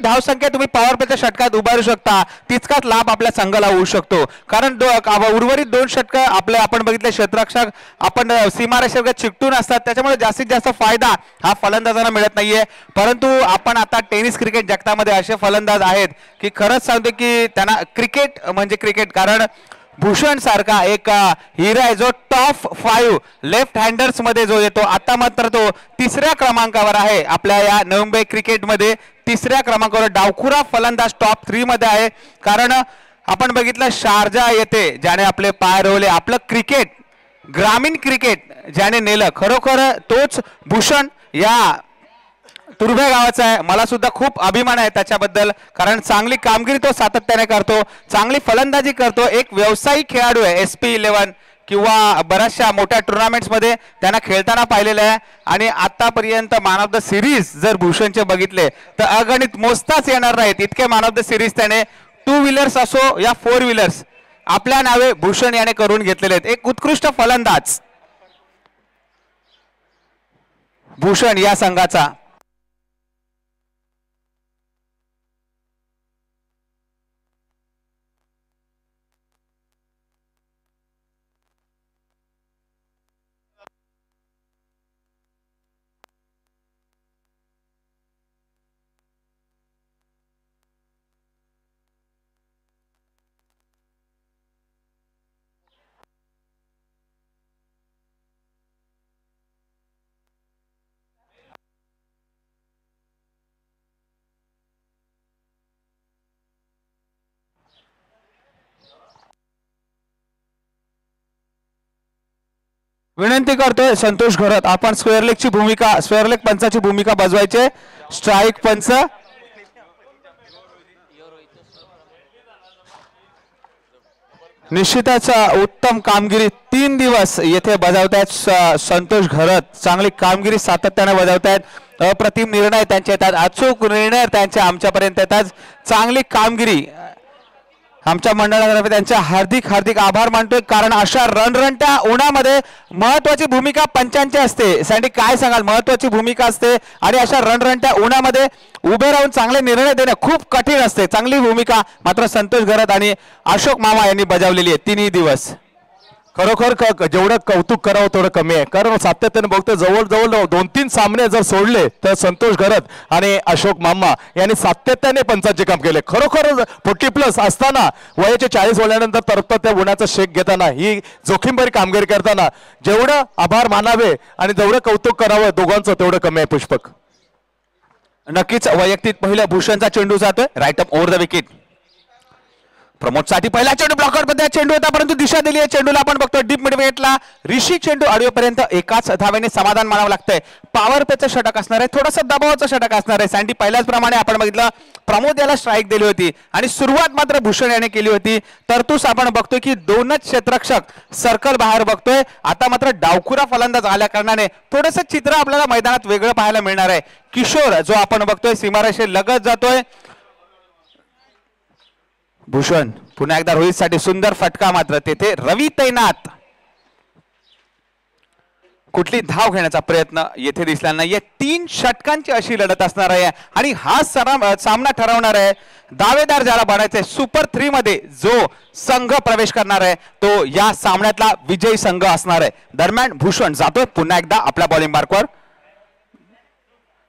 धावसंख्या तुम्ही पॉवर प्लेच्या षटकात उभारू शकता तितकाच लाभ आपल्या संघाला होऊ शकतो. कारण उर्वरित 2 षटक आपले आपण बघितले क्षेत्ररक्षक आपण सीमारेषेवर चिकटून असतात, त्याच्यामुळे जास्तीत जास्त फायदा हा फलंदाजांना मिळत नाहीये. परंतु आपण आता टेनिस क्रिकेट जगतामध्ये असे फलंदाज आहेत की खरंच सांगतो की त्यांना क्रिकेट म्हणजे क्रिकेट, कारण भूषण सारखा एक हिरा आहे जो टॉप 5 लेफ्ट हँडर्स मध्ये जो येतो. आता मात्र तो 3ऱ्या क्रमांकावर आहे आपल्या या नवी मुंबई क्रिकेटमध्ये. 3ऱ्या क्रमांकावर डावखुरा फलंदाज टॉप 3 मध्ये आहे. कारण आपण बघितलं शारजा येथे ज्याने आपले पाय रोवले, आपलं क्रिकेट ग्रामीण क्रिकेट ज्याने नेलं, खरोखर तोच भूषण या तुर्भे गावाचा आहे. मला सुद्धा खूप अभिमान आहे त्याच्याबद्दल, कारण चांगली कामगिरी तो सातत्याने करतो, चांगली फलंदाजी करतो. एक व्यावसायिक खेळाडू आहे. SP11 किंवा बऱ्याचशा मोठ्या टुर्नामेंट्स मध्ये त्यांना खेळताना पाहिलेलं आहे. आणि आतापर्यंत मॅन ऑफ द सिरीज जर भूषणचे बघितले तर अगणित मोजताच येणार नाहीत इतके मॅन ऑफ द सिरीज त्याने 2 व्हीलर्स असो या 4 व्हीलर्स आपल्या नावे भूषण याने करून घेतलेले आहेत. एक उत्कृष्ट फलंदाज भूषण या संघाचा. विनंती करतोय संतोष घोरत, आपण स्क्वेअर लेग पंचाची भूमिका बजवायचे. स्ट्राईक पंच निश्चितच उत्तम कामगिरी 3 दिवस येथे बजावतायत संतोष घोरत. चांगली कामगिरी सातत्याने बजावतायत. अप्रतिम निर्णय त्यांचे येतात, अचूक निर्णय त्यांच्या आमच्यापर्यंत येतात. चांगली कामगिरी आमच्या मंडळातर्फे त्यांचे हार्दिक हार्दिक आभार मानतोय. कारण अशा रणरणत्या उन्हामध्ये महत्वाची भूमिका पंचांची असते. सँडी काय सांगाल, महत्वाची भूमिका असते आणि अशा रणरणत्या उन्हामध्ये उभे राहून चांगले निर्णय देणे खूप कठीण असते. चांगली भूमिका मात्र संतोष घोरत आणि अशोक मामा यांनी बजावलेली आहे 3 दिवस. खरोखर जेवढं कौतुक करावं तेवढं कमी आहे, कारण सातत्याने बघतो जवळजवळ 2-3 सामने जर सोडले तर संतोष घोरत आणि अशोक मामा यांनी सातत्याने पंचाचे काम केले. खरोखर 40+ असताना वयाचे 40 ओलांडल्यानंतर तरत त्या गुणाचा शेक घेताना ही जोखीमभरी कामगिरी करताना जेवढं आभार मानावे आणि जेवढं कौतुक करावं दोघांचं तेवढं कमी आहे. पुष्पक नक्कीच वैयक्तिक पहिला भूषणचा चेंडू जातोय right up over the wicket. Pramod साठी पहिला चेंडू ब्लॉकर मध्ये चेंडू होता परंतु दिशा दिली आहे चेंडूला. आपण बघतो डीप मिड विकेटला ऋषी चेंडू आडवेपर्यंत एकाच धावेने समाधान मानावं लागतंय. पॉवर प्लेचं षटक असणार आहे, थोडंसं दबावाचं षटक असणार आहे. सँडी पहिल्याच प्रमाणे आपण बघितलं प्रमोद याला स्ट्राईक दिली होती आणि सुरुवात मात्र भूषण याने केली होती. तरतूस आपण बघतोय की 2च क्षेत्ररक्षक सर्कल बाहेर बघतोय. आता मात्र डावखुरा फलंदाज आल्या कारणाने थोडंसं चित्र आपल्याला मैदानात वेगळं पाहायला मिळणार आहे. किशोर जो आपण बघतोय सीमारेषे लगत जातोय. भूषण पुन्हा एकदा रोहित साठी सुंदर फटका, मात्र तेथे रवी तैनात. कुठली धाव घेण्याचा प्रयत्न येथे दिसला नाहीये. 3 षटकांची अशी लढत असणार आहे आणि हा सामना ठरवणार आहे दावेदार ज्याला बनायचंय. सुपर 3 मध्ये जो संघ प्रवेश करणार आहे तो या सामन्यातला विजयी संघ असणार आहे. दरम्यान भूषण जातोय पुन्हा एकदा आपल्या बॉलिंग मार्कवर.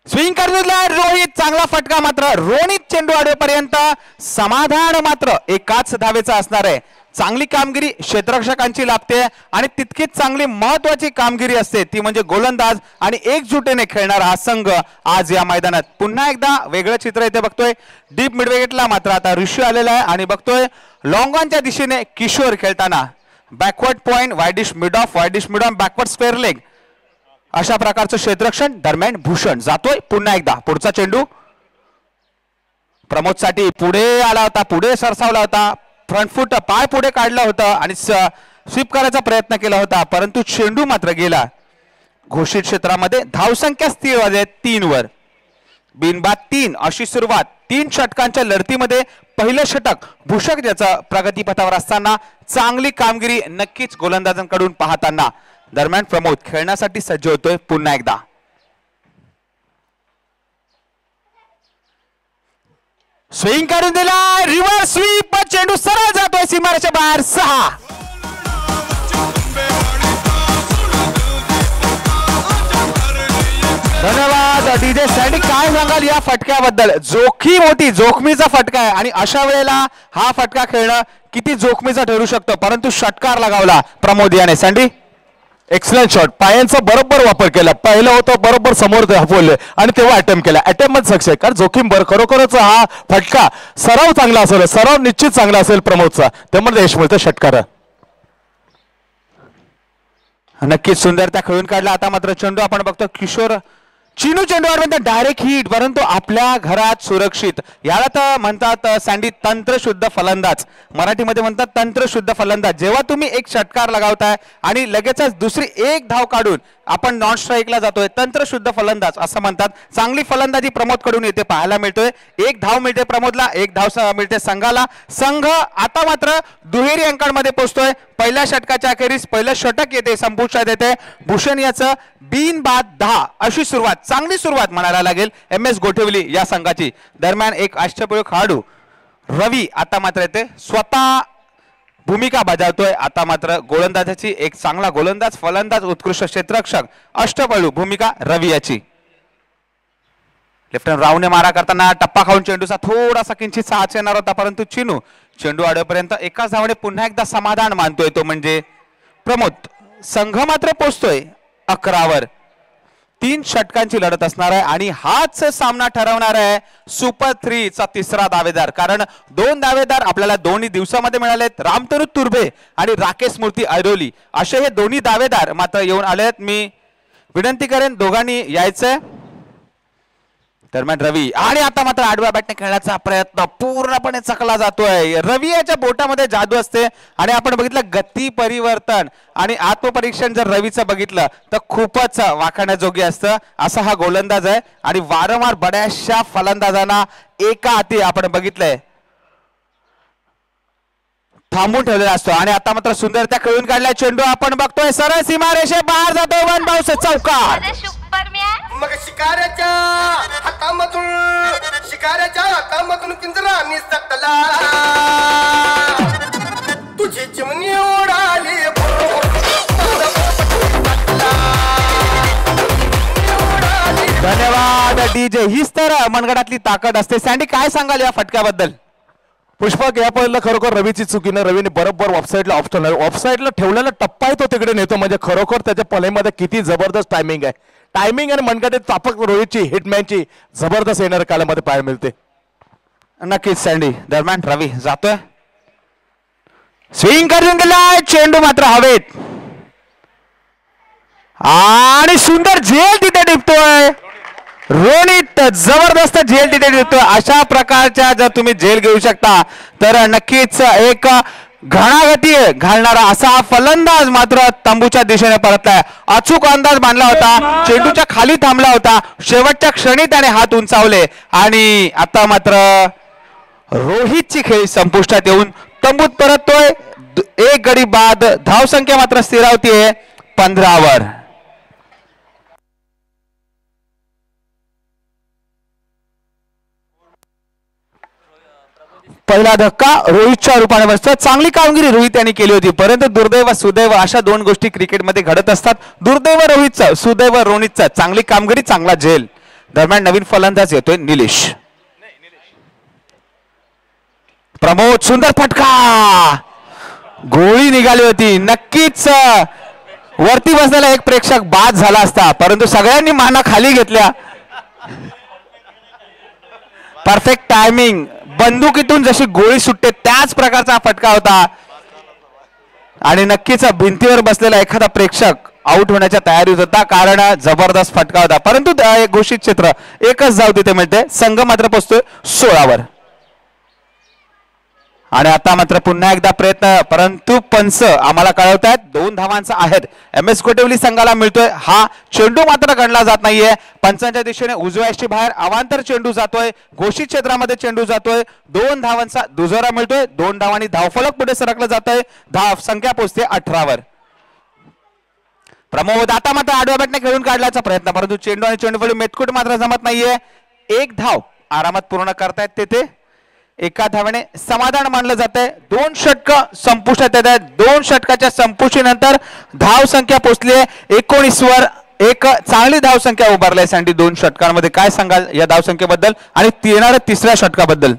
स्विंग करतोय रोहित, चांगला फटका, मात्र रोहित चेंडू आडवेपर्यंत समाधान मात्र एकाच धावेचा असणार आहे. चांगली कामगिरी क्षेत्ररक्षकांची लाभते आणि तितकीच चांगली महत्वाची कामगिरी असते ती म्हणजे गोलंदाज आणि एकजुटीने खेळणारा हा संघ आज या मैदानात. पुन्हा एकदा वेगळं चित्र इथे बघतोय. डीप मिड विकेटला मात्र आता ऋषी आलेला आहे आणि बघतोय लॉंग ऑनच्या दिशेने किशोर खेळताना. Backward point, widish mid of, backward square leg अशा प्रकारचं क्षेत्ररक्षण. दरम्यान भूषण जातोय पुन्हा एकदा. पुढचा चेंडू प्रमोद साठी पुढे आला होता, पुढे सरसावला होता, फ्रंट फूट पाय पुढे काढला होता आणि स्वीप करायचा प्रयत्न केला होता परंतु चेंडू मात्र गेला घोषित क्षेत्रामध्ये. धावसंख्या स्थिर आहे 3 वर. बिनबाद 3 अशी सुरुवात. 3 षटकांच्या लढतीमध्ये पहिलं षटक भूषण ज्याचा प्रगतीपथावर असताना चांगली कामगिरी नक्कीच गोलंदाजांकडून पाहताना. दरम्यान प्रमोद खेळण्यासाठी सज्ज होतोय पुन्हा एकदा. स्विंग करून दिला, रिव्हर्स स्वीप, चेंडू सरळ जातोय सीमारेषे बाहेर. 6. धन्यवाद डीजे सँडी. काय सांगाल या फटक्याबद्दल? जोखीम होती, जोखमीचा फटका आहे आणि अशा वेळेला हा फटका खेळणं किती जोखमीचा ठरू शकतो, परंतु षटकार लगावला प्रमोद याने. सँडी एक्सलंट शॉट, पायांचा बरोबर वापर केला. पहिलं होतं बरोबर समोर हपवले आणि तेव्हा अटेम्प्ट केला. अटेम्प्ट मध्ये सक्सेस, कारण जोखीम खरोखरच हा फटका सराव चांगला असेल, सराव निश्चित चांगला असेल प्रमोदचा, त्यामुळे यश मिळतं षटकार. नक्कीच सुंदर त्या खेळून काढला. आता मात्र चेंडू आपण बघतो किशोर चिनू चेंडूवर डायरेक्ट हिट, परंतु आपल्या घरात सुरक्षित. याला तर म्हणतात सँडी तंत्रशुद्ध फलंदाज, मराठीमध्ये म्हणतात तंत्रशुद्ध फलंदाज. जेव्हा तुम्ही एक षटकार लगावताय आणि लगेचच दुसरी एक धाव काढून आपण नॉन स्ट्राईकला जातोय, तंत्रशुद्ध फलंदाज असं म्हणतात. चांगली फलंदाजी प्रमोद कडून येते पाहायला मिळतोय. एक धाव मिळते प्रमोदला, एक धाव मिळते संघाला. संघ आता मात्र दुहेरी अंकांमध्ये पोहोचतोय. पहिल्या षटकाच्या अखेरीस पहिलं षटक येते, संपुष्टात येते. भूषण याचं बिनबाद 10 अशी सुरुवात, चांगली सुरुवात म्हणायला लागेल MS गोठवली या संघाची. दरम्यान एक अष्टपैलू खेळाडू रवी आता मात्र येते, स्वतः भूमिका बजावतोय. आता मात्र गोलंदाजाची एक चांगला गोलंदाज, फलंदाज, उत्कृष्ट क्षेत्ररक्षक, अष्टपैलू भूमिका रवी याची. लेफ्ट हँड रावने मारा करताना टप्पा खाऊन चेंडूचा थोडासा किंचित साहस येणार होता, परंतु चिनू चेंडू अडवेपर्यंत एकाच धावने पुन्हा एकदा समाधान मानतोय तो म्हणजे प्रमोद. संघ मात्र पोचतोय 11वर. 3 षटकांची लढत असणार आहे आणि हाच सामना ठरवणार आहे सुपर 3 चा तिसरा दावेदार. कारण 2 दावेदार आपल्याला दोन्ही दिवसामध्ये मिळालेत, रामतनु तुर्भे आणि राकेश मूर्ती ऐरोली असे हे दोन्ही दावेदार मात्र येऊन आलेत. मी विनंती करेन दोघांनी यायचंय. दरम्यान रवी आणि आता मात्र आडव्या बॅटने खेळण्याचा प्रयत्न पूर्णपणे चकला जातोय. रवी याच्या बोटामध्ये जादू असते आणि आपण बघितलं गती परिवर्तन आणि आत्मपरीक्षण जर रवीचं बघितलं तर खूपच वाखाणण्याजोगी असतं. असा हा गोलंदाज आहे आणि वारंवार बऱ्याचशा फलंदाजांना एका हाती आपण बघितलंय थांबून ठेवलेला असतो. आणि आता मात्र सुंदर त्या खेळून काढलाय चेंडू आपण बघतोय सरळ सीमारेषे बाहेर जातोय. 1 बाउन्स चौकार. मग शिकाऱ्याच्या हातामधून पिंजरा निसटला, तुझी चिमणी उडाली. धन्यवाद डीजे. हीच तर मनगडातली ताकद असते. सँडी काय सांगाल या फटक्याबद्दल? पुष्पक, या पहिलं खरोखर रवीची चुकीनं रवीने बरोबर ऑफसाईडला ऑफसाईडला ठेवलेला टप्पा आहे तो तिकडे नेतो, म्हणजे खरोखर त्याच्या पलेमध्ये किती जबरदस्त टायमिंग आहे. टायमिंग आणि मनगटे तापक रोहितची हिटमॅनची जबरदस्त येणाऱ्या काळामध्ये पाहायला मिळते. नक्कीच सँडी. दरम्यान रवी जातोय, स्विंग करून दिलाय, चेंडू मात्र हवेत आणि सुंदर झेल तिथे टिपतोय. रोनित जबरदस्त झेल तिथे टिपतोय. अशा प्रकारच्या जर तुम्ही झेल घेऊ शकता तर नक्कीच एक घणागती घालणारा असा हा फलंदाज मात्र तंबूच्या दिशेने परतलाय. अचूक अंदाज बांधला होता, चेंडूच्या खाली थांबला होता, शेवटच्या क्षणी त्याने हात उंचावले आणि आता मात्र रोहितची खेळी संपुष्टात येऊन तंबूत परततोय. 1 गडी बाद. धावसंख्या मात्र स्थिरावतीये 15वर. पहिला धक्का रोहितच्या रूपाने बसतो. चांगली कामगिरी रोहित यांनी केली होती, परंतु दुर्दैव सुदैव अशा 2 गोष्टी क्रिकेटमध्ये घडत असतात. दुर्दैव रोहितचं, सुदैव रोनितचं. चांगली कामगिरी, चांगला झेल. दरम्यान नवीन फलंदाज येतोय निलेश. प्रमोद सुंदर फटका, गोळी निघाली होती. नक्कीच वरती बसलेला एक प्रेक्षक बाद झाला असता, परंतु सगळ्यांनी माना खाली घेतल्या. Perfect timing. बंदुकीतून जशी गोळी सुटते त्याच प्रकारचा फटका होता आणि नक्कीच भिंतीवर बसलेला एखादा प्रेक्षक आउट होण्याच्या तयारीत होता, कारण जबरदस्त फटका होता. परंतु घोषित क्षेत्र एकच धाव तिथे मिळते. संघ मात्र पोहोचतोय 16वर. आणि आता मात्र पुन्हा एकदा प्रयत्न, परंतु पंच आम्हाला कळवतायत 2 धावांचा आहेत. MS कोटेवली संघाला मिळतोय. हा चेंडू मात्र गणला जात नाहीये. पंचांच्या दिशेने उजव्याशी बाहेर अवांतर चेंडू जातोय, घोषित क्षेत्रामध्ये चेंडू जातोय. 2 धावांचा दुजोरा मिळतोय. 2 धावांनी धावफलक पुढे सरकलं जातंय. धाव संख्या पोहोचते 18वर. प्रमोद आता मात्र आडव्या बॅटने खेळून काढण्याचा प्रयत्न, परंतु चेंडू आणि चेंडूफळी मेतकूट मात्र जमत नाहीये. 1 धाव आरामात पूर्ण करतायत तेथे एका धावेने समाधान मानलं जातंय. 2 षटकं संपुष्टात येत आहेत. 2 षटकाच्या संपुष्टीनंतर धाव संख्या पोहोचली आहे 19 वर. एक चांगली धाव संख्या उभारली सँडी 2 षटकांमध्ये. काय सांगाल या धाव संख्येबद्दल आणि येणाऱ्या तिसऱ्या षटकाबद्दल?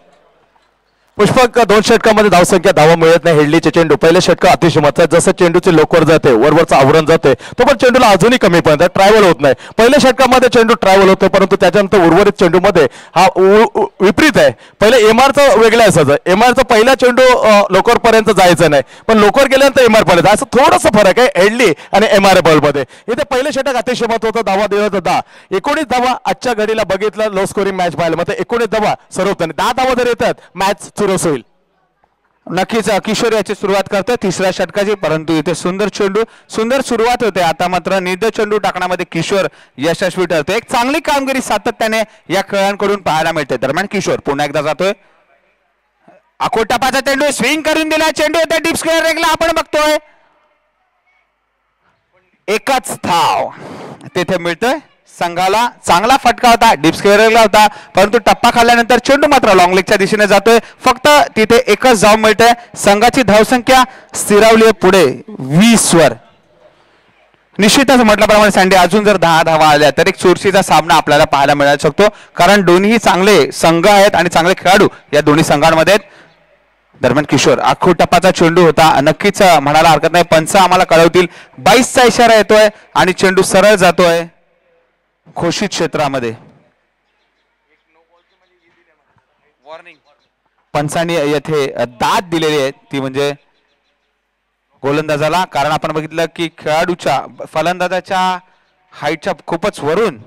पुष्पक 2 षटकामध्ये धावसंख्या धावा मिळत नाही. हेडलीचे चेंडू पहिले षटक अतिशय महत्त्वाचं. जसं चेंडूचे लोकवर जाते वरवरचं आवरण जाते तो पण चेंडूला अजूनही कमी पर्यंत ट्रॅव्हल होत नाही. पहिल्या षटकामध्ये चेंडू ट्रॅव्हल होतो परंतु त्याच्यानंतर उर्वरित चेंडूमध्ये हा विपरीत आहे. पहिले एमआरचं वेगळं असायचं. एमआरचं पहिला चेंडू लोकरपर्यंत जायचं नाही पण लोकर गेल्यानंतर एमआर पर्यंत असं थोडंसं फरक आहे हेडली आणि एमआर बॉलमध्ये. इथे पहिले षटक अतिशय महत्त्वाचं. धावा दिलं तर 10 19 धावा आजच्या घडीला बघितलं लो स्कोरिंग मॅच पाहिलं मग 19 धावा सर्वोत्तम 10 धावा जर येतात मॅच चुरस होईल. नक्कीच किशोर याची सुरुवात करतोय तिसऱ्या षटकाची परंतु इथे सुंदर चेंडू सुंदर सुरुवात होते. आता मात्र निध चेंडू टाकण्यामध्ये किशोर यशस्वी ठरतोय. एक चांगली कामगिरी सातत्याने या खेळाडूंकडून पाहायला मिळते. दरम्यान किशोर पुन्हा एकदा जातोय. आखोटापाचा चेंडू स्विंग करून दिला. चेंडू होता डीप स्क्वेअर रेगला आपण बघतोय. एकच धाव तिथे मिळतोय संघाला. चांगला फटका होता डीप स्क्वेअरला होता परंतु टप्पा खाल्ल्यानंतर चेंडू मात्र लॉंग लेगच्या दिशेने जातोय. फक्त तिथे एकच धाव मिळते. संघाची धावसंख्या स्थिरावली आहे पुढे 20 वर. निश्चितच म्हटल्याप्रमाणे सँडी अजून जर 10 धावा आल्या तर एक चुरशीचा सामना आपल्याला पाहायला मिळू शकतो कारण दोन्ही चांगले संघ आहेत आणि चांगले खेळाडू या दोन्ही संघांमध्ये आहेत. दरम्यान किशोर आखो टप्पाचा चेंडू होता. नक्कीच म्हणायला हरकत नाही पंच आम्हाला कळवतील. 22चा इशारा येतोय आणि चेंडू सरळ जातोय घोषित क्षेत्रामध्ये. पंचांनी येथे दाद दिलेली आहे ती म्हणजे गोलंदाजाला. कारण आपण बघितलं की खेळाडूच्या फलंदाजाच्या हाईटच्या खूपच वरून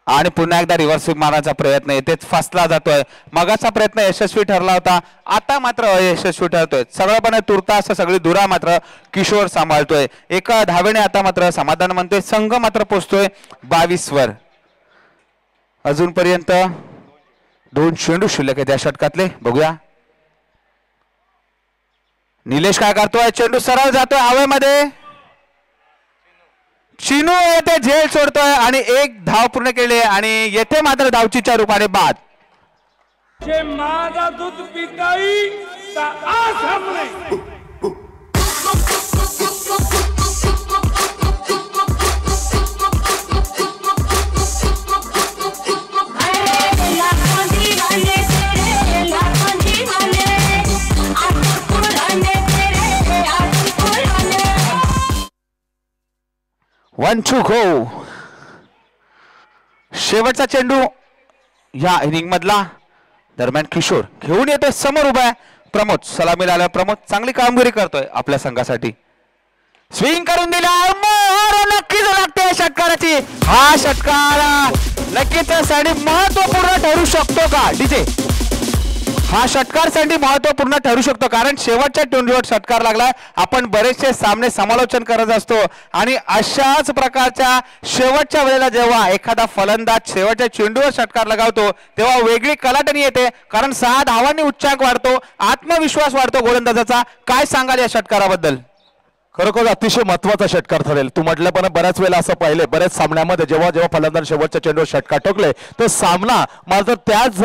आणि पुन्हा एकदा रिव्हर्स स्वीप मारण्याचा प्रयत्न येतेच फसला जातोय. मगाचा प्रयत्न यशस्वी ठरला होता आता मात्र अयशस्वी ठरतोय. सगळंपणे तुर्तास सगळी धुरा मात्र किशोर सांभाळतोय. एका धावेने आता मात्र समाधान म्हणतोय. संघ मात्र पोहोचतोय 22 वर. अजूनपर्यंत 2 चेंडू शिल्लक आहेत या षटकातले. बघूया निलेश काय करतोय. चेंडू सरळ जातोय हवेमध्ये. चिनू येथे झेल सोडतोय आणि एक धाव पूर्ण केली आणि येथे मात्र धावचीच्या रूपाने बाद. माझा दूध पिताई आज हमने वन टू गो. शेवटचा चेंडू या इनिंग मधला. दरम्यान किशोर घेऊन येतोय. समोर उभा आहे प्रमोद. सलामी आला प्रमोद. चांगली कामगिरी करतोय आपल्या संघासाठी. स्विंग करून दिला. नक्कीच लागते षटकाराची. हा षटकार नक्कीच साठी महत्वपूर्ण ठरू शकतो का डीजे? हा षटकार साठी महत्वपूर्ण ठरू शकतो कारण शेवटच्या चेंडूवर षटकार लागलाय. आपण बरेचसे सामने समालोचन करत असतो आणि अशाच प्रकारच्या शेवटच्या वेळेला जेव्हा एखादा फलंदाज शेवटच्या चेंडूवर षटकार लगावतो तेव्हा वेगळी कलाटणी येते कारण 6 धावांनी उच्चांक वाढतो. आत्मविश्वास वाढतो गोलंदाजाचा. काय सांगाल या षटकाराबद्दल? खरोखर अतिशय महत्त्वाचा षटकार ठरेल. तू म्हटलं पण बऱ्याच वेळेला असं पाहिले बऱ्याच सामन्यामध्ये जेव्हा जेव्हा फलंदाज शेवटच्या चेंडूवर षटकार ठोकले तो सामना मात्र त्याच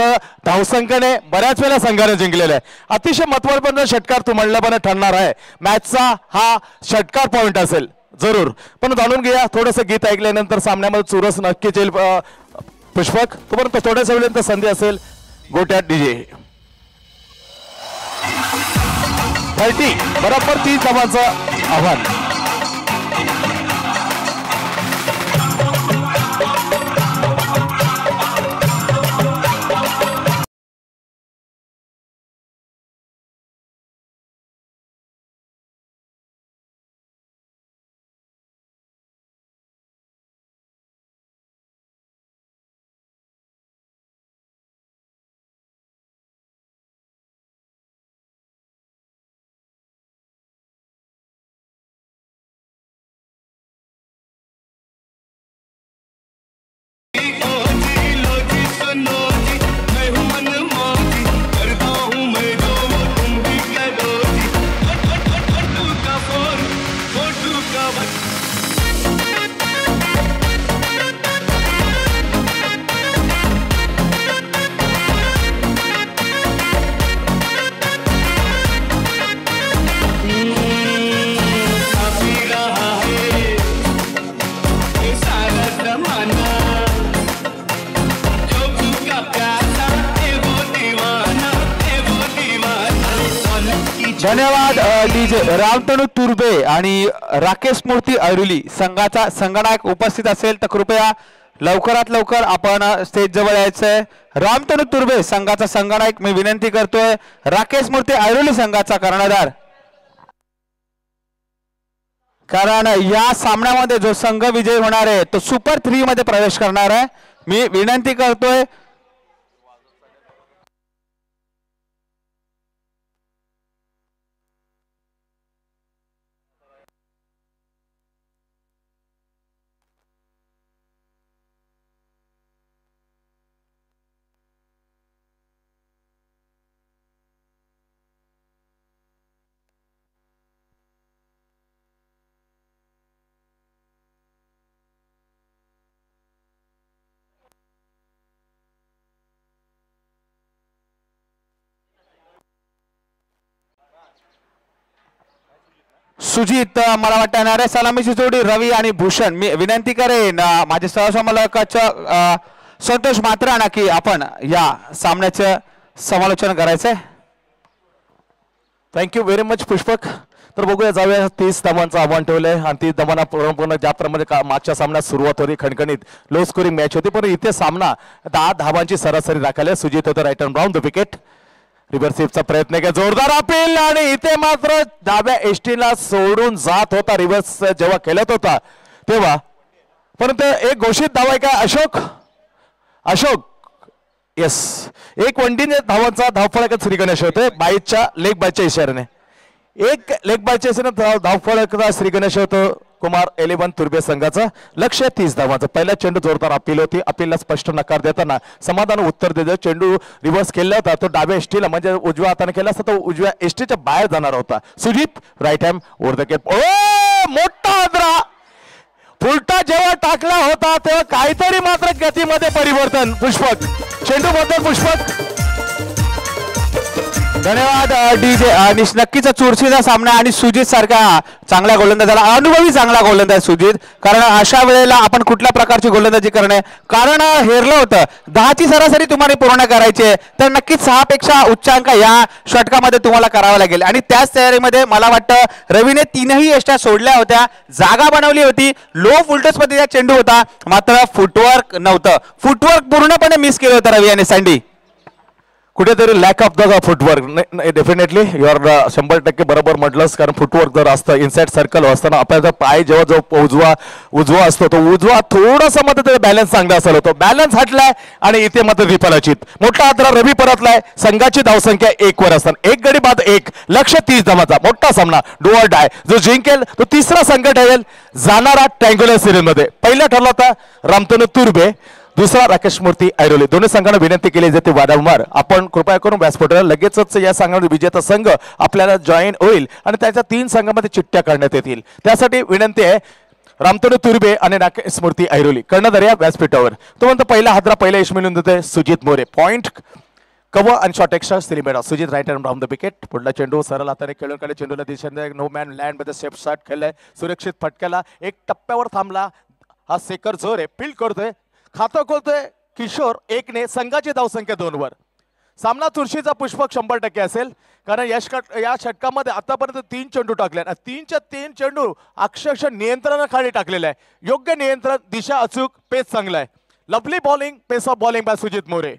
धावसंख्येने बऱ्याच वेळेला संघाने जिंकलेला आहे. अतिशय महत्त्वपूर्ण षटकार तू म्हटलं पण ठरणार आहे. मॅचचा हा षटकार पॉइंट असेल जरूर. पण जाणून घ्या थोडंसं गीत ऐकल्यानंतर सामन्यामध्ये चुरस नक्कीच येईल. पुष्पक तोपर्यंत थोड्याच वेळेनंतर संधी असेल. गोट्यात डीजे 30 बरोबर 30 धावांचं आव्हान. धन्यवाद डीजे रामतनू तुर्बे आणि राकेश मूर्ती ऐरुली संघाचा संगणक उपस्थित असेल तर कृपया लवकरात लवकर आपण स्टेज जवळ यायचंय. रामतनू तुर्बे संघाचा संगणक मी विनंती करतोय. राकेश मूर्ती ऐरुली संघाचा कर्णधार. कारण या सामन्यामध्ये जो संघ विजयी होणार आहे तो सुपर 3 मध्ये प्रवेश करणार आहे. मी विनंती करतोय सुजित मला वाटतं येणार आहे. सलामीची जोडी रवी आणि भूषण. मी विनंती करेन माझे सहसंचालकाचं संतोष मात्राना की आपण या सामन्याचं समालोचन करायचंय. Thank you very much Pushpak. तर बघूया जाऊया 30 धावांचं आव्हान ठेवलंय आणि 30 धावांना पूर्ण ज्याप्रमाणे मागच्या सामन्यात सुरुवात होती खणखणीत लो स्कोरिंग मॅच होती पण इथे सामना 10 धावांची सरासरी राखायला. सुजित होतं राईट अँड ब्राऊन द विकेट. रिव्हर्सिव्हचा प्रयत्न केला जोरदार अपील आणि इथे मात्र डाव्या एसटीला सोडून जात होता रिव्हर्स जेव्हा खेळत होता तेव्हा. परंतु एक घोषित धावा आहे का अशोक येस एक वनडीने धावांचा धावफलक श्री गणेश होते बाईच्या लेग बायच्या इशाऱ्याने. एक लेग बायच्या इशाऱ्याने धावफलक श्री गणेश होतो कुमार 11 तुर्बे संघाचा. लक्ष्य 30 धावांचं. पहिला चेंडू जोरदार अपील होती. अपीलला स्पष्ट नकार देताना समाधान उत्तर देतो. चेंडू रिव्हर्स केला होता तो डाव्या एसटीला म्हणजे उजव्या हाताने केला असता तो उजव्या एसटीच्या बाहेर जाणार होता. Sujit right hand over the केप. ओ मोठा आदरा फुलटा जेव्हा टाकला होता तेव्हा काहीतरी मात्र गतीमध्ये परिवर्तन. पुष्पक चेंडू बद्दल पुष्पक. धन्यवाद डीजे. आणि नक्कीच चुरशीचा सामना आणि सुजित सारखा चांगला गोलंदाजाला अनुभवी चांगला गोलंदाज सुजित. कारण अशा वेळेला आपण कुठल्या प्रकारची गोलंदाजी करणे कारण हेरलं होतं 10ची सरासरी तुम्हाला पूर्ण करायची आहे तर नक्कीच 6 पेक्षा उच्चांक या षटकामध्ये तुम्हाला करावा लागेल. आणि त्याच तयारीमध्ये मला वाटतं रवीने 3ही एष्ट्या सोडल्या होत्या. जागा बनवली होती. लो फुलटस मध्ये चेंडू होता मात्र फुटवर्क नव्हतं. फुटवर्क पूर्णपणे मिस केलं होतं रवी आणि सँडी. कुठेतरी lack of the footwork. Definitely you're 100% बरोबर म्हटलंस. कारण फुटवर्क जर असतं इनसाइड सर्कल असताना आपल्याचा पाय जेव्हा जो उजवा असतो तो उजवा थोडासा मध्ये तरी बॅलन्स चांगला असेल होतो. बॅलन्स हटलाय आणि इथे मात्र विफलाचित. मोठा आदरा रवी परतलाय. संघाची धावसंख्या 1 वर असताना 1 गडी बाद 1 लक्ष 30 धावांचा मोठा सामना डू ऑर डाय. जो जिंकेल तो तिसरा संघ ठेवेल जाणारा ट्रँग्युलर सिरीज मध्ये. पहिला ठरला होता रामतनू तुर्बे दुसरा राकेश मूर्ती ऐरोली. दोन्ही संघांना विनंती केली जाते वारंवार आपण कृपया करून व्यासपीठाला लगेचच या संघामध्ये विजेता संघ आपल्याला जॉईन होईल आणि त्याच्या 3 संघांमध्ये चिठ्ठ्या काढण्यात येतील. त्यासाठी विनंती आहे रामतनू तुर्बे आणि राकेश मूर्ती ऐरोली कर्णधार या व्यासपीठावर. तो म्हणतो पहिला हादरा पहिला यश मिळून देतोय सुजित मोरे. पॉइंट कव्हर आणि शॉर्ट एक्स्ट्रा सिलिमेडा. Sujit right hand round the wicket. पुढला चेंडू सरळ हाताने खेळून काढले. चेंडूला दिशेने नो मॅन लँड मध्ये सेफ शॉट खेळलाय. सुरक्षित फटक्याला एक टप्प्यावर थांबला. हा सेकर जोर आहे फील्ड करतोय खातं खोलतोय किशोर 1 ने. संघाची धावसंख्या 2 वर. सामना चुरशीचा पुष्पक 100% असेल कारण या षटकामध्ये आतापर्यंत 3 चेंडू टाकले. 3च्या 3 चेंडू अक्षरशः नियंत्रणाखाली टाकलेला आहे. योग्य नियंत्रण दिशा अचूक पेस चांगला आहे. Lovely bowling pace of bowling by Sujit More.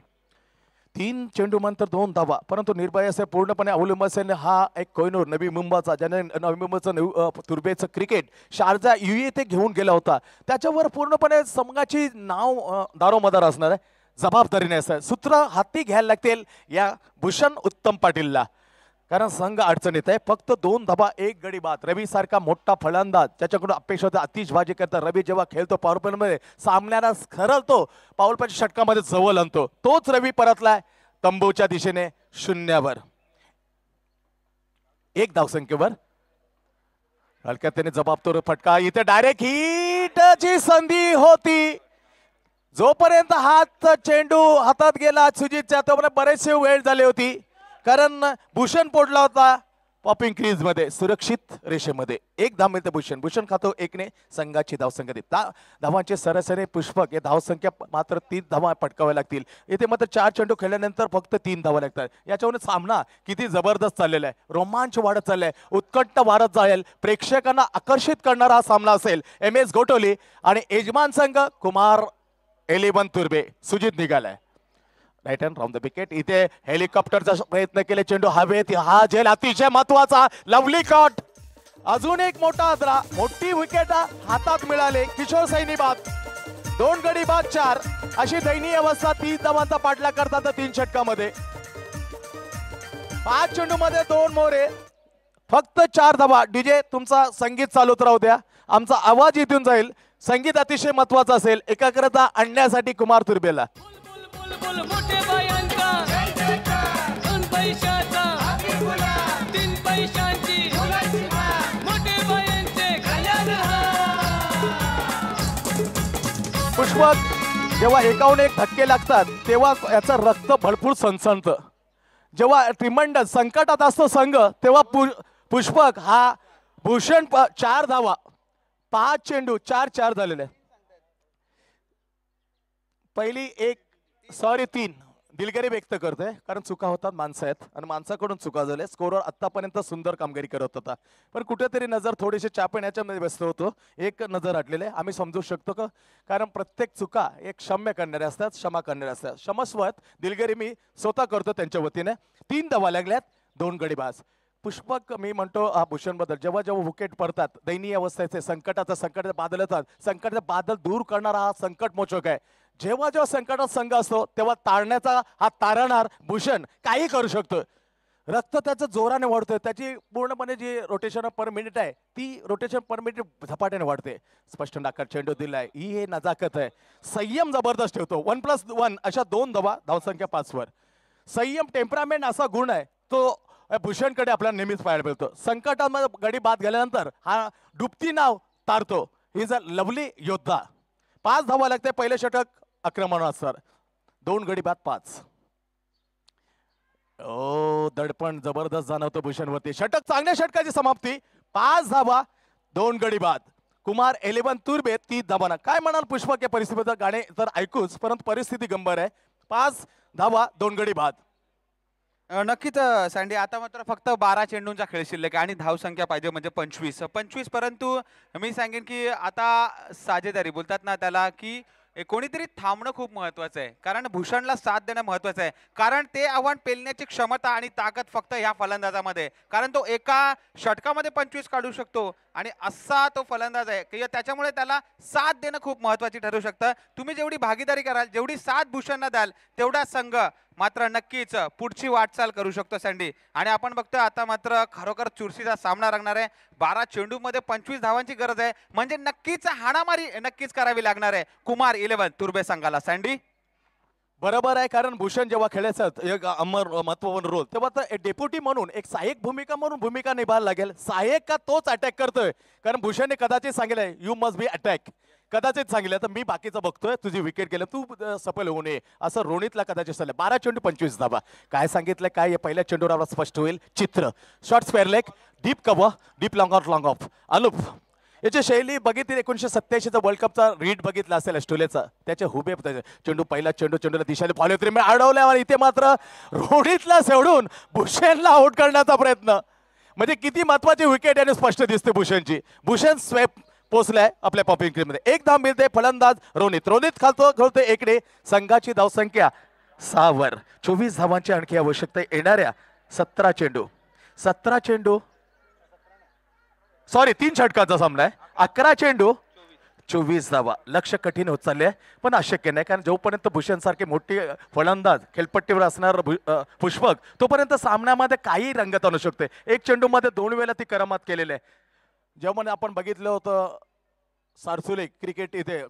3 चेंडू नंतर 2 धावा परंतु निर्भय असे पूर्णपणे अवलंबून असेल. हा एक कोहिनूर नवी मुंबईचा ज्याने नवी मुंबईचं तुर्बेचं क्रिकेट शारजा UAE ते घेऊन गेला होता त्याच्यावर पूर्णपणे संघाची नाव दारोमदार असणार आहे. जबाबदारीने असं सूत्र हाती घ्यायला लागतील या भूषण उत्तम पाटीलला कारण संघ अडचणीत आहे. फक्त 2 धावा 1 गडी बाद. रवी सारखा मोठा फलंदाज ज्याच्याकडून अपेक्षा होते आतिषबाजी करता रवी जेव्हा खेळतो पॉवर प्ले मध्ये सामन्याला खरलतो पाऊल प्लेच्या षटकामध्ये जवळ आणतो. तोच रवी परतलाय तंबूच्या दिशेने 0 वर 1 धावसंख्येवर. हलक्यात त्याने जबाबदार फटका. इथे डायरेक्ट हिटची संधी होती. जोपर्यंत हात चेंडू हातात गेला सुजितच्या तोपर्यंत बरेचसे वेळ झाली होती कारण भूषण पोडला होता पॉपिंग क्रीज मध्ये सुरक्षित रेषेमध्ये एक धाव मिळते भूषण खातो एकने संघाची धावसंख्या धावांचे सरासरी पुष्पक हे धावसंख्या मात्र 3 धावा पटकाव्या लागतील. इथे मात्र 4 चेंडू खेळल्यानंतर फक्त 3 धावा लागतात. याच्यावरून सामना किती जबरदस्त चाललेला आहे, रोमांच वाढत चाललाय, उत्कंठ वाढत जाईल, प्रेक्षकांना आकर्षित करणारा हा सामना असेल. MS गोटोली आणि यजमान संघ कुमार 11 तुर्बे. सुजित निघालाय right hand round the wicket. इथे हेलिकॉप्टरचा प्रयत्न केले, चेंडू हवेत, हा झेल अतिशय महत्वाचा, लवली कॉट. अजून एक मोठा आदरा, मोठी विकेट हातात मिळाले. किशोर सैनी बाद, 2 गडी बाद 4. अशी दयनीय अवस्था. 30 धावांचा पाठलाग करतात 3 षटकामध्ये. 5 चेंडू मध्ये 2 मोरे, फक्त 4 धावा. डीजे तुमचा संगीत चालूच राहू द्या, आमचा आवाज इथून जाईल. संगीत अतिशय महत्वाचं असेल. एकाग्रता आणण्यासाठी कुमार तुर्बेला. मोठे बायांचा 2 पैशाचा 3 पैशांची मोठे बायांचे पुष्पक जेव्हा एकाहून एक धक्के लागतात तेव्हा याचं रक्त भरपूर सणसणतं. जेव्हा ट्रिमंडस संकटात असतो संघ तेव्हा पुष्पक हा भूषण 4 धावा, 5 चेंडू 4 झालेले. पहिली 3 दिलगिरी व्यक्त करतोय कारण चुका होतात, माणसं आहेत आणि माणसाकडून चुका झाल्या. स्कोरर आतापर्यंत सुंदर कामगिरी करत होता, पण कुठेतरी नजर थोडीशी चापण याच्यामध्ये व्यस्त होतो. एक नजर हटलेले आम्ही समजू शकतो का, कारण प्रत्येक चुका एक क्षम्य करणारे असतात, क्षमा करणारे असतात. क्षमस्वत दिलगिरी मी स्वतः करतो त्यांच्या वतीने. 3 धावा लागल्यात, 2 गडी बाद. पुष्पक मी म्हणतो हा भूषण बद्दल जेव्हा विकेट पडतात, दैनीय अवस्थेचे संकटाचे बादल येतात, संकटाचे बादल दूर करणारा हा संकट मोचक आहे. जेव्हा संकटात संघ असतो तेव्हा तारण्याचा हा तारणार भूषण काही करू शकतो. रक्त त्याचं जोराने वाढतोय, त्याची पूर्णपणे जी रोटेशन पर मिनिट आहे ती रोटेशन पर मिनिट झपाट्याने वाढते. स्पष्ट नाकार चेंडू दिलाय, ही हे नजाकत आहे. संयम जबरदस्त ठेवतो. 1+1 अशा 2 धावा, धावसंख्या 5 वर. संयम टेम्परामेंट असा गुण आहे तो भूषणकडे आपल्याला नेहमीच पाहायला मिळतो. संकटामध्ये गडी बाद गेल्यानंतर हा डुबती नाव तारतो. ही इज अ लवली योद्धा. 5 धावा लागते. पहिले षटक आक्रमणानुसार 2 गडी बाद 5. ओ दडपण जबरदस्त जाणवतो भूषणवरती. षटक चांगल्या षटकाची समाप्ती. 5 धावा 2 गडी बाद. कुमार 11 तुर्बे 30 धावांना. काय म्हणाल पुष्पक या परिस्थितीचं, गाणे तर ऐकूच परंतु परिस्थिती गंभीर आहे. 5 धावा 2 गडी बाद. नक्कीच सँडी, आता मात्र फक्त 12 चेंडूंचा खेळ शिल्लक आहे आणि धावसंख्या पाहिजे म्हणजे 25. परंतु मी सांगेन की आता साजेदारी बोलतात ना त्याला, की कोणीतरी थांबणं खूप महत्वाचं आहे. कारण भूषणला साथ देणं महत्वाचं आहे, कारण ते आव्हान पेलण्याची क्षमता आणि ताकद फक्त ह्या फलंदाजामध्ये, कारण तो एका षटकामध्ये 25 काढू शकतो आणि असा तो फलंदाज आहे की त्याच्यामुळे त्याला साथ देणं खूप महत्वाची ठरू शकतं. तुम्ही जेवढी भागीदारी कराल, जेवढी साथ भूषणला द्याल, तेवढा संघ मात्र नक्कीच पुढची वाटचाल करू शकतो सँडी. आणि आपण बघतोय आता मात्र खरोखर चुरशीचा सामना रंगणार आहे. 12 चेंडूमध्ये 25 धावांची गरज आहे, म्हणजे नक्कीच हाणामारी नक्कीच करावी लागणार आहे कुमार 11 तुर्बे संघाला. सँडी बरोबर आहे, कारण भूषण जेव्हा खेळायचं एक महत्वपूर्ण रोल तेव्हा तर डेप्युटी म्हणून एक सहाय्यक भूमिका निभावायला लागेल. सहाय्यक का तोच अटॅक करतोय, कारण भूषणने कदाचित सांगितलंय यू मस्ट बी अटॅक. कदाचित सांगितलं तर मी बाकीचं बघतोय, तुझी विकेट गेलं तू सफल होऊ नये असं रोनितला कदाचित सांगितलं. 12 चेंडू 25 धावा. काय सांगितलं काय पहिल्या चेंडूवर आपल्याला स्पष्ट होईल चित्र. Short square leg, deep cover, deep long of. Anup याची शैली बघितली. 1987चा वर्ल्ड कपचा रीड बघितला असेल ऑस्ट्रेलियाचा, त्याचे हुबे चेंडू पहिला चेंडूला दिशेने फॉलो अडवल्या. इथे मात्र रोहितला सोडून भूषणला आउट करण्याचा प्रयत्न, म्हणजे किती महत्वाची विकेट याने स्पष्ट दिसते भूषणची. भूषण स्वेप पोचलाय आपल्या पॉपिंग क्रीजमध्ये. 1 धाव मिळते. फलंदाज रोनित खेळतोय एकडे. संघाची धावसंख्या 6 वर. 24 धावांची आणखी आवश्यकता येणाऱ्या 17 चेंडू 3 षटकाचा सामना आहे. 11 चेंडू 24 धावा. लक्ष कठीण होत चालले पण अशक्य नाही, कारण जोपर्यंत भूषण सारखे मोठे फलंदाज खेळपट्टीवर असणार पुष्पक तोपर्यंत सामन्यामध्ये काही रंगत आणू शकते. 1 चेंडूमध्ये 2 वेळा ती करामत केलेली आहे. जेव्हा आपण बघितलं होतं सारसुले क्रिकेट इथे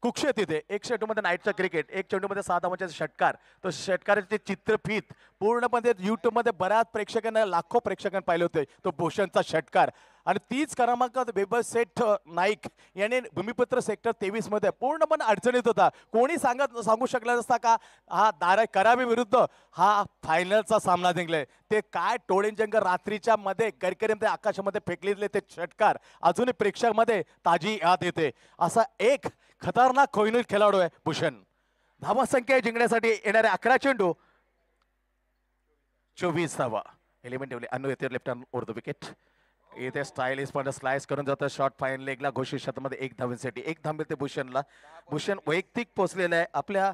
कुक्षेत, इथे 1 चेंडूमध्ये नाईटचा क्रिकेट, 1 चेंडूमध्ये 6 धावांचे षटकार. तो षटकाराचे चित्रफित पूर्णपणे युट्यूबमध्ये बऱ्याच प्रेक्षकांना, लाखो प्रेक्षकांना पाहिले होते. तो भूषणचा षटकार आणि तीच क्रमांक बेबस सेठ नाईक याने भूमिपुत्र सेक्टर 23 मध्ये पूर्णपणे अडचणीत होता. कोणी सांगू शकला नसता का हा करावी विरुद्ध हा फायनलचा सामना जिंकले. ते काय टोळींजंग रात्रीच्या मध्ये गडकरीमध्ये आकाशामध्ये फेकलेले ते षटकार अजूनही प्रेक्षकांमध्ये ताजी याद येते. असा एक खतरनाक कोहिनूर खेळाडू आहे भूषण. धावा संख्या जिंकण्यासाठी येणारे 11 चेंडू 24 धावा. एलिमेंट ठेवले अनु येते left hand over the wicket. इथे स्टायलिश पण स्लाइस करून जातं शॉर्ट फाईन लेगला घोषित क्षेत्रामध्ये 1 धावेसाठी 1 धाव मिळते भूषणला. भूषण वैयक्तिक पोहोचलेला आहे आपल्या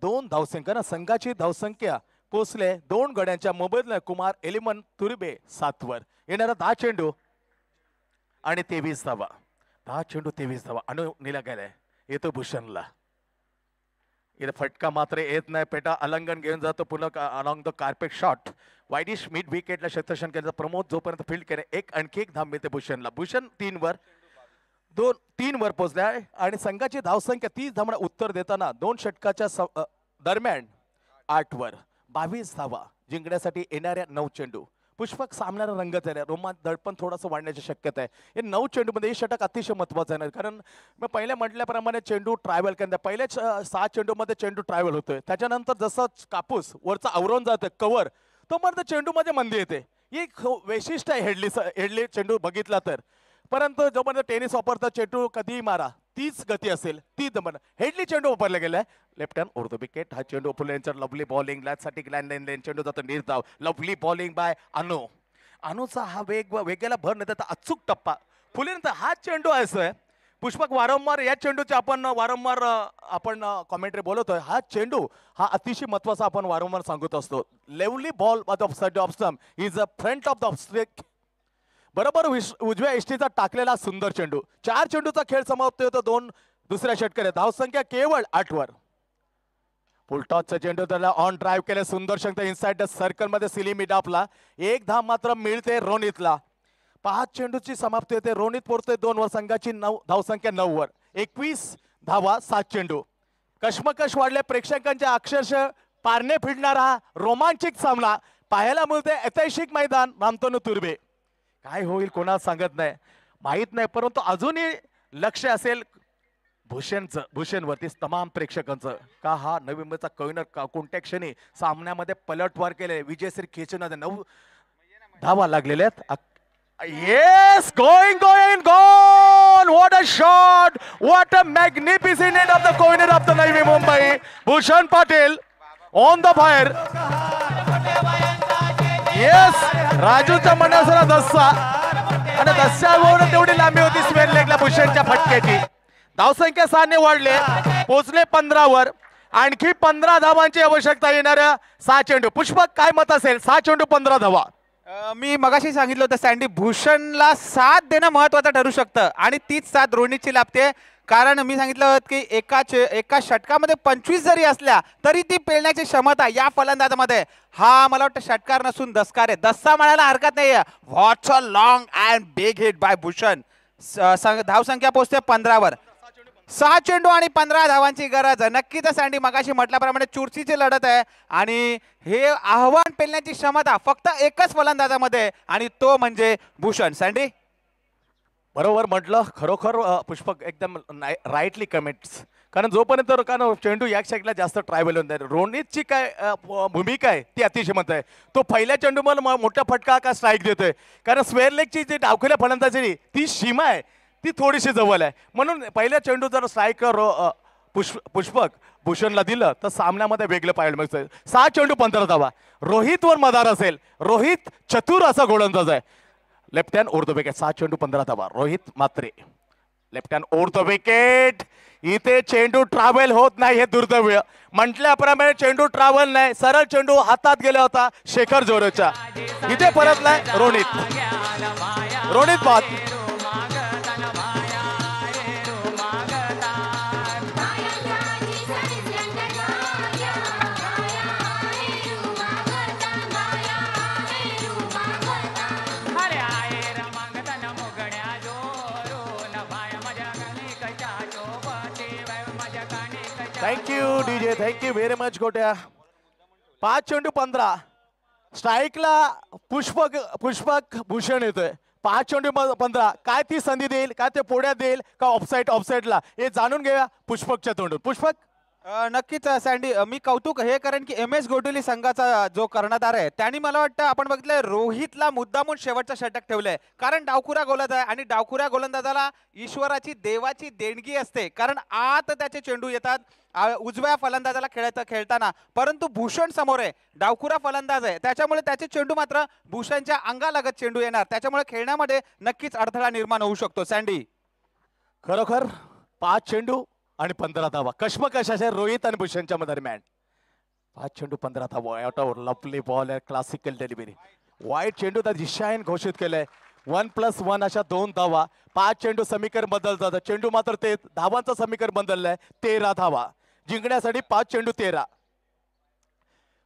2 धावसंख्या ना संघाची धावसंख्या पोहोचले 2 गड्यांच्या मोबदल्यात कुमार एलिमन तुर्बे 7 वर. येणारा 10 चेंडू आणि 23 धावा. 10 चेंडू 23 धावा. अनु निला गेलाय येतो भूषणला. इथे फटका मात्र येत नाही. पेटा अलंगन घेऊन जातो पुन्हा along the carpet shot wideish mid विकेटला क्षेत्ररक्षण केलं. प्रमोद जोपर्यंत फील्ड केले आणखी एक धाव मिळते भूषणला. भूषण 3 वर 3 वर पोहोचल्या आणि संघाची धावसंख्या 30 धावांना उत्तर देताना 2 षटकाच्या दरम्यान 8 वर 22 धावा जिंकण्यासाठी येणाऱ्या 9 चेंडू. पुष्पक सामन्याला रंगत आहे. रोमांच दडपण थोडंसं वाढण्याची शक्यता आहे. हे 9 चेंडूमध्ये हे षटक अतिशय महत्वाचं आहे कारण मी पहिले म्हटल्याप्रमाणे चेंडू ट्रॅव्हल करतात. पहिल्या 6 चेंडूमध्ये चेंडू ट्रॅव्हल होतोय. त्याच्यानंतर जसं कापूस वरचा आवरून जातं कव्हर तो मग चेंडूमध्ये मंदी येते. ही वैशिष्ट्य आहे हेडली चेंडू बघितला तर. परंतु जोपर्यंत टेनिस वापरता चेंडू कधीही मारा तीच गती असेल ती दमन. हेडली चेंडू वापरला गेलाय left hand over the wicket. हा चेंडू फुलेंचं लवली बॉलिंग लॅचसाठी लेन चेंडू जातो निर्धाव. लवली बॉलिंग बाय अनुचा हा वेगेला भर नाही त्याचा अचूक टप्पा. फुलेंचा हा चेंडू आहे पुष्पक वारंवार या चेंडूचे आपण वारंवार कॉमेंट्री बोलतोय. हा चेंडू हा अतिशय महत्वाचा आपण वारंवार सांगत असतो. Lovely ball off stump is a front of the streak. बरोबर उजव्या इष्टीचा टाकलेला सुंदर चेंडू. 4 चेंडूचा खेळ समाप्त होतो 2 दुसऱ्या षटकात. धावसंख्या केवळ 8 वर. फुलटॉसचा चेंडू त्याला ऑन ड्राईव्ह केले सुंदर शंकर इनसाइड द सर्कल मध्ये सिली मिडापला. 1 धाव मात्र मिळते रोनितला. 5 चेंडूची समाप्ती होते. रोनित पोरतोय 2 वर. संघाची धावसंख्या 9 वर. 21 धावा 7 चेंडू. कश्मकश वाढले प्रेक्षकांच्या अक्षरशः पारणे फिरणारा रोमांचिक सामना पाहायला मिळते. ऐतिहासिक मैदान रामतनू तुर्बे. काय होईल कोणाला सांगत नाही माहित नाही परंतु अजूनही लक्ष असेल भूषणवरती तमाम प्रेक्षकांचं का हा नवी मुंबईचा कोहिनूर कोणत्या क्षणी सामन्यामध्ये पलटवार केले. विजयश्री खेचून 9 धावा लागलेल्या आहेत. Yes, going, gone! What a shot! What a magnificent end of the corner of the Navi Mumbai. Bhushan Patel on the fire. Yes, राजूचा मनासरा दस्सा आणि दस्यावर तेवढी लांबी होती स्क्वेअर लेगला भूषणच्या फटक्याची. धावसंख्या 6 ने वाढले पोहोचले 15 वर. आणखी 15 धावांची आवश्यकता येणाऱ्या 6 चेंडू. पुष्पक काय मत असेल 6 चेंडू 15 धावा. मी मगाशी सांगितलं होतं सँडी भूषणला साथ देणं महत्वाचं ठरू शकतं आणि तीच साथ रोनीची लाभते. कारण मी सांगितलं होतं की एका षटकामध्ये 25 जरी असल्या तरी ती पेलण्याची क्षमता या फलंदाजामध्ये. हा मला वाटतं षटकार नसून दस्कार आहे. दस्सा म्हणायला हरकत नाहीये. What's a long and big hit by Bhushan. धावसंख्या पोहोचते 15 वर. 6 चेंडू आणि 15 धावांची गरज. नक्कीच सँडी मगाशी म्हटल्याप्रमाणे चुरशीची लढत आहे आणि हे आव्हान पेलण्याची क्षमता फक्त एकच फलंदाजामध्ये आणि तो म्हणजे भूषण. सँडी बरोबर म्हटलं खरोखर पुष्पक एकदम राईटली कमेंट्स. कारण जोपर्यंत कारण चेंडू या साईडला जास्त ट्रायव्हल होत नाही. रोनितची काय भूमिका आहे ती अतिशय मत आहे. तो पहिल्या चेंडूमध्ये मोठा फटका का स्ट्राईक देतोय कारण स्क्वेअर लेगची जी डावखेल्या फलंदाजी ती सीमा आहे ती थोडीशी जवळ आहे. म्हणून पहिल्या चेंडू जर स्ट्रायकर पुष्पक भूषणला दिलं तर सामन्यामध्ये वेगळं पाहायला मिळतं. 6 चेंडू 15 धावा. रोहितवर मदार असेल. रोहित चतुर असा गोलंदाज आहे. Left hand over the wicket. 6 चेंडू 15 धावा. Rohit Matre left hand over the wicket. इथे चेंडू ट्रॅव्हल होत नाही हे दुर्दैव. म्हटल्याप्रमाणे चेंडू ट्रॅव्हल नाही सरळ चेंडू हातात गेला होता शेखर जोरेच्या. इथे परतलाय रोनित बाद. Thank you DJ. Thank you very much गोट्या. 5 चेंडू 15. स्ट्राईकला पुष्पक भूषण येतोय. 5 चेंडू 15, काय ती संधी देईल, काय ते पुढ्यात देईल का ऑफसाईडला, हे जाणून घेऊया पुष्पकच्या तोंडून. पुष्पक. नक्कीच सँडी, मी कौतुक हे करेन की MS गोटुली संघाचा जो कर्णधार आहे त्यांनी मला वाटतं आपण बघितलंय रोहितला मुद्दामून शेवटचं षटक ठेवलंय, कारण डावखुरा गोलंदाज आहे आणि डावखुऱ्या गोलंदाजाला ईश्वराची देवाची देणगी असते, कारण आत त्याचे चेंडू येतात उजव्या फलंदाजाला खेळताना, परंतु भूषण समोर आहे, डावखुरा फलंदाज आहे, त्याच्यामुळे त्याचे चेंडू मात्र भूषणच्या अंगालगत चेंडू येणार, त्याच्यामुळे खेळण्यामध्ये नक्कीच अडथळा निर्माण होऊ शकतो. सँडी, खरोखर 5 चेंडू आणि 15 धावा, कशमकशाचे रोहित आणि भूषणच्या दरम्यान. 5 चेंडू 15 धावा, आउट ऑफ लवली बॉल आहे, क्लासिकल डिलिव्हरी. वाईट चेंडू तर दिशायन घोषित केलंय. 1+1 अशा 2 धावा. 5 चेंडू समीकरण बदलतात, चेंडू मात्र ते धावांचं समीकरण बदललंय. 13 धावा जिंकण्यासाठी 5 चेंडू 13.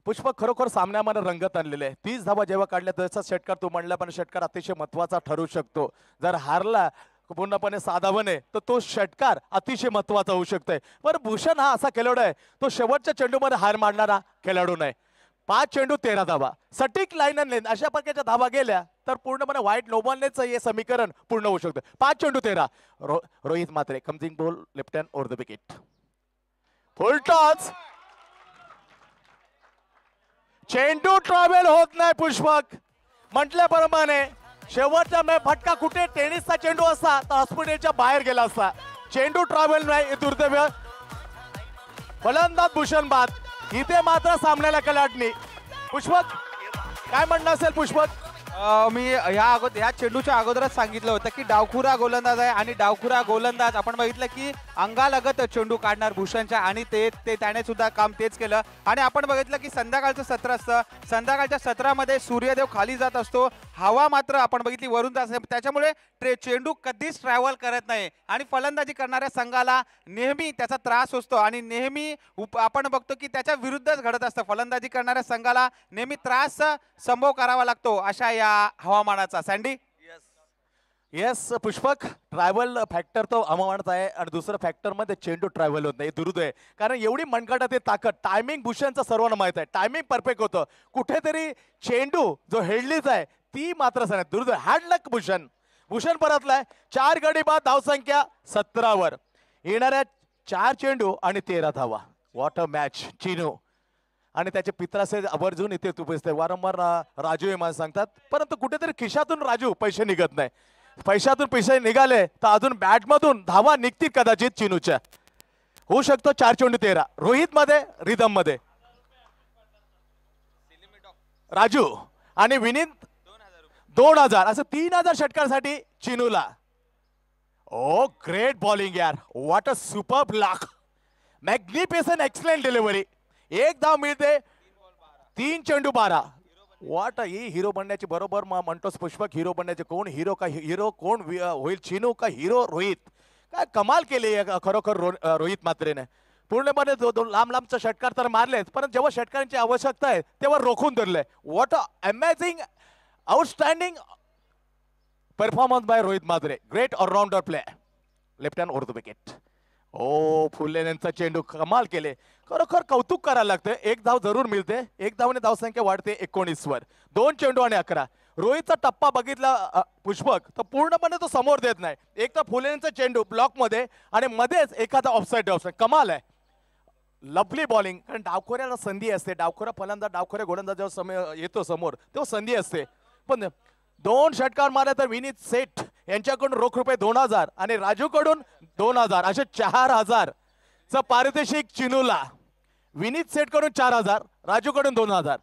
पुष्पक खरोखर सामन्यामध्ये रंगत आणलेले आहे. 30 धावा जेव्हा काढल्या तसा षटकार तू म्हणला, पण षटकार अतिशय महत्वाचा ठरू शकतो. जर हारला पूर्णपणे साधावणे तर तो षटकार अतिशय महत्वाचा होऊ शकतोय. पण भूषण हा असा खेळाडू आहे, तो शेवटच्या चेंडूमध्ये हार मारणारा खेळाडू नाही. 5 चेंडू 13 धावा, सटीक लाईन अँड लेन अशा प्रकारच्या धावा गेल्या तर पूर्णपणे वाईट नोबॉलनेच हे समीकरण पूर्ण होऊ शकतं. 5 चेंडू 13. रोहित मात्रे कमजिंग ball left hand over the wicket. Full toss. चेंडू ट्रॅव्हल होत नाही. पुष्पक म्हटल्याप्रमाणे शेवटचा फटका कुठे टेनिसचा चेंडू असता तर हॉस्पिटलच्या बाहेर गेला असता. चेंडू ट्रॅव्हल नाही, दुर्दैव. फलंदाज भूषण बाद. इथे मात्र सामन्याला कलाटणी. पुष्पक काय म्हणणं असेल? पुष्पक, मी ह्या चेंडूच्या अगोदरच सांगितलं होतं की डावखुरा गोलंदाज आहे आणि डावखुरा गोलंदाज आपण बघितलं की अंगालगत चेंडू काढणार भूषणच्या, आणि ते त्याने सुद्धा काम तेच केलं. आणि आपण बघितलं की संध्याकाळचं सत्र असतं, संध्याकाळच्या सत्रामध्ये सूर्यदेव खाली जात असतो, हवा मात्र आपण बघितली वरून जात असते, त्याच्यामुळे चेंडू कधीच ट्रॅव्हल करत नाही आणि फलंदाजी करणाऱ्या संघाला नेहमी त्याचा त्रास असतो आणि नेहमी आपण बघतो की त्याच्या विरुद्धच घडत असतं. फलंदाजी करणाऱ्या संघाला नेहमी त्रास संभव करावा लागतो अशा या हवामानाचा. Sandy. Yes Pushpak, travel factor तो हवामानात आहे आणि दुसरं फॅक्टर मध्ये चेंडू ट्रॅव्हल होत नाही, दुरुद आहे. कारण एवढी मनगटात ताकद, टायमिंग भूषणचं सर्वांना माहित आहे, टायमिंग परफेक्ट होतं. कुठेतरी चेंडू जो हेडलीच आहे ती मात्र सांगत दुरुद. हॅड लक भूषण परतलाय. 4 गडी बाद, धावसंख्या 17 वर. येणाऱ्या 4 चेंडू आणि 13 धावा. What a match. चिनू आणि त्याचे पित्राचे आवर्जून इथे उपस्थित वारंवार राजू हे मला सांगतात, परंतु कुठेतरी खिशातून राजू पैसे निघत नाही. पैशातून पैसे निघाले तर अजून बॅटमधून धावा निघतील कदाचित चिनूच्या. होऊ शकतो 4 चेंडू 13. रोहित मध्ये, रिदम मध्ये राजू आणि विनीत 2000 असं 3000 षटकांसाठी चिनूला. ओ ग्रेट बॉलिंग यार, what a super block, magnificent excellent delivery. 1 धाव मिळते. 3 चेंडू 12. वाट ही हिरो बनण्याची बरोबर म्हणतोस पुष्पक. हिरो बनण्याचे कोण हिरो का हिरो कोण होईल, चिनू का हिरो रोहित. काय कमाल केली खरोखर रोहित मात्रेने. पूर्णपणे लांब लांबचा षटकार तर मारलेच, पण जेव्हा षटकारांची आवश्यकता आहे तेव्हा रोखून धरले. What a amazing outstanding performance by Rohit Matre. Great allrounder play. Left hand over the wicket. ओ फुले यांचा चेंडू कमाल केले. खरोखर कौतुक करायला लागतं. 1 धाव जरूर मिळते. 1 धावने धावसंख्या वाढते 19 वर. 2 चेंडू आणि 11. रोहितचा टप्पा बघितला पुष्पक तर पूर्णपणे तो समोर देत नाही. एक तर फुलेंचा चेंडू ब्लॉक मध्ये आणि मध्येच एखादा ऑफसाईड. कमाल आहे. Lovely bowling. कारण डावखोऱ्याला संधी असते. डावखोरा फलंदाज, डावखोऱ्या गोलंदाज जेव्हा येतो समोर तेव्हा संधी असते. पण 2 षटकार मारले तर विनीत सेठ यांच्याकडून रोख रुपये 2000 आणि राजूकडून 2000 असे 4000 च पारितोषिक चिनूला. विनीत सेठ कडून 4000, राजूकडून 2000.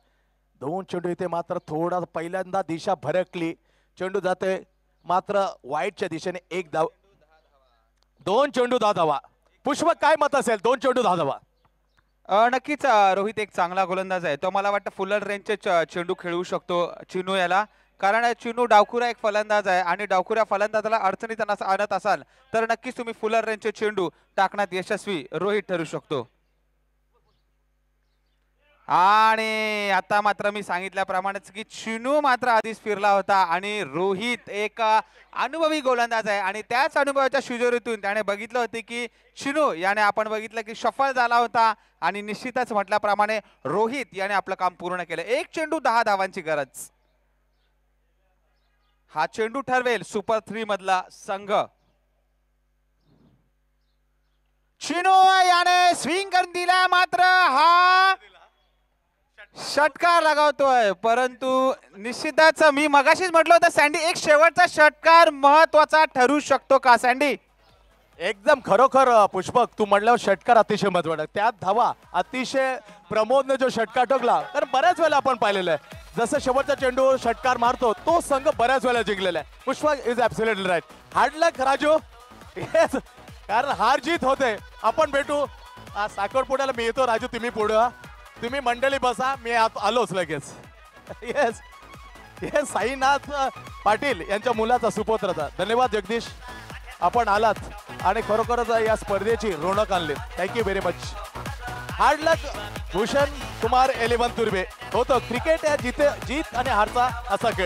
2 चेंडू इथे मात्र थोडा पहिल्यांदा दिशा भरकली. चेंडू जाते मात्र वाईटच्या दिशेने. 1 धाव. 2 चेंडू 10 धावा. पुष्पक काय मत असेल? 2 चेंडू 10 धावा. नक्कीच रोहित एक चांगला गोलंदाज आहे. तो मला वाटतं फुलर रेंजचे चेंडू खेळू शकतो चिनू याला, कारण चिनू डावखुरा एक फलंदाज आहे आणि डावखुऱ्या फलंदाजाला अडचणीत आणत असाल तर नक्कीच तुम्ही फुलर रेंजचे चेंडू टाकण्यात यशस्वी रोहित ठरू शकतो. आणि आता मात्र मी सांगितल्याप्रमाणेच की चिनू मात्र आधीच फिरला होता आणि रोहित एक अनुभवी गोलंदाज आहे आणि त्याच अनुभवाच्या शिजोरीतून त्याने बघितलं होते की चिनू याने आपण बघितलं की सफल झाला होता आणि निश्चितच म्हटल्याप्रमाणे रोहित याने आपलं काम पूर्ण केलं. 1 चेंडू 10 धावांची गरज. हा चेंडू ठरवेल सुपर 3 मधला संघ. चिनो याने स्विंग करून दिला, मात्र हा षटकार लगावतोय. परंतु निश्चितच मी मगाशीच म्हटलं होतं सँडी, एक शेवटचा षटकार महत्वाचा ठरू शकतो का सँडी? एकदम खरोखर पुष्पक, तू म्हटल्यावर षटकार अतिशय महत्वाचा. त्यात धावा अतिशय प्रमोदने जो षटकार टोकला, तर बऱ्याच वेळेला आपण पाहिलेलं आहे जसं शेवटचा चेंडू षटकार मारतो तो संघ बऱ्याच वेळेला जिंकलेला आहे. Pushpak is absolutely right. Hard luck Raju. Yes, कारण हार जीत होते. आपण भेटू साखरपुड्याला. मी येतो राजू, तुम्ही पुढं, तुम्ही मंडळी बसा, मी आलोच लगेच. येस येस, साईनाथ पाटील यांच्या मुलाचा सुपुत्राचा. धन्यवाद जगदीश, आपण आलात आणि खरोखरच या स्पर्धेची रोनक आणली. Thank you very much. हार्ड लक भूषण कुमार 11 तुर्बे. होतं क्रिकेट या जीत आणि हारचा असा खेळ आहे.